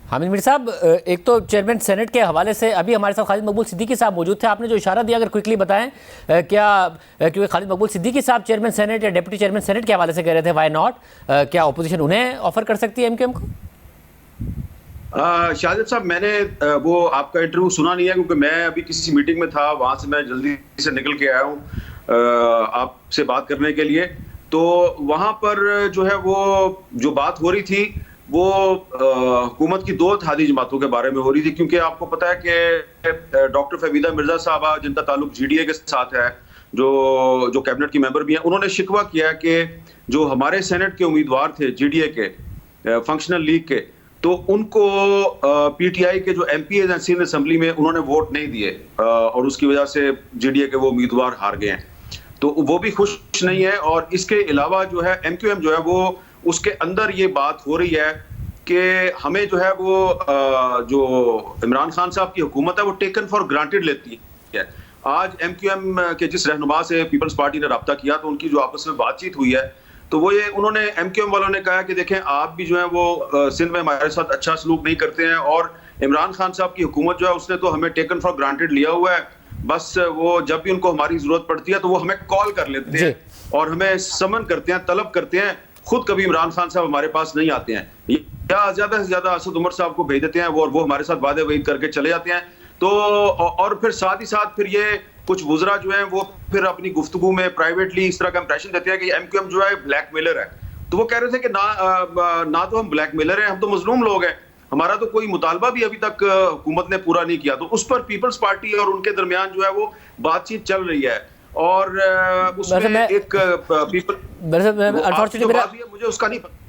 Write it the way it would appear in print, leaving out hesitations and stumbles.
हामिद मीर साहब, एक तो चेयरमैन सेनेट के हवाले से अभी हमारे साथ खालिद मकबूल सिद्दीकी साहब मौजूद थे। आपने जो इशारा दिया अगर क्विकली बताएं, क्या क्योंकि खालिद मकबूल सिद्दीकी साहब चेयरमैन सेनेट या डिप्टी चेयरमैन सेनेट के हवाले से कह रहे थे वाई नॉट, क्या अपोजिशन उन्हें ऑफर कर सकती है एमक्यूएम को? शाहिद साहब, मैंने वो आपका इंटरव्यू सुना नहीं है क्योंकि मैं अभी किसी मीटिंग में था, वहां से मैं जल्दी से निकल के आया हूँ आपसे बात करने के लिए। तो वहां पर जो है वो जो बात हो रही थी वो हुकूमत की दो इत्तेहादी जमातों के बारे में हो रही थी, क्योंकि आपको पता है कि डॉक्टर फहमीदा मिर्जा साहबा जिनका ताल्लुक जीडीए के साथ है, जो कैबिनेट की मेंबर भी हैं, उन्होंने शिकवा किया कि जो हमारे सेनेट के उम्मीदवार थे जीडीए के फंक्शनल लीग के, तो उनको पीटीआई के जो एमपीएज हैं सिंध असेंबली में उन्होंने वोट नहीं दिए और उसकी वजह से जीडीए के वो उम्मीदवार हार गए हैं। तो वो भी खुश नहीं है। और इसके अलावा जो है एमक्यूएम जो है वो उसके अंदर ये बात हो रही है कि हमें जो है वो जो इमरान खान साहब की हुकूमत है वो टेकन फॉर ग्रांटेड लेती है। आज एमक्यूएम के जिस रहनुमा से पीपल्स पार्टी ने रब्ता किया तो उनकी जो आपस में बातचीत हुई है तो वो ये उन्होंने एमक्यूएम वालों ने कहा कि देखें आप भी जो है वो सिंध में हमारे साथ अच्छा सलूक नहीं करते हैं और इमरान खान साहब की हुकूमत जो है उसने तो हमें टेकन फॉर ग्रांटेड लिया हुआ है। बस वो जब भी उनको हमारी जरूरत पड़ती है तो वो हमें कॉल कर लेते हैं और हमें समन करते हैं, तलब करते हैं, खुद कभी इमरान खान साहब हमारे पास नहीं आते हैं या ज्यादा से ज्यादा असद उमर साहब को भेज देते हैं वो हमारे साथ वादे वईद करके चले जाते हैं। तो और फिर साथ ही साथ फिर ये कुछ वुज़रा जो है वो फिर अपनी गुफ्तगू में प्राइवेटली इस तरह का इंप्रेशन देते हैं कि एमक्यूएम जो है ब्लैकमेलर है। तो वो कह रहे थे कि ना तो हम ब्लैकमेलर हैं, हम तो मजलूम लोग हैं, हमारा तो कोई मुतालबा भी अभी तक हुकूमत ने पूरा नहीं किया। तो उस पर पीपल्स पार्टी और उनके दरमियान जो है वो बातचीत चल रही है और उसमें एक पीपल अनफॉर्चुनेटली मुझे उसका नहीं पता।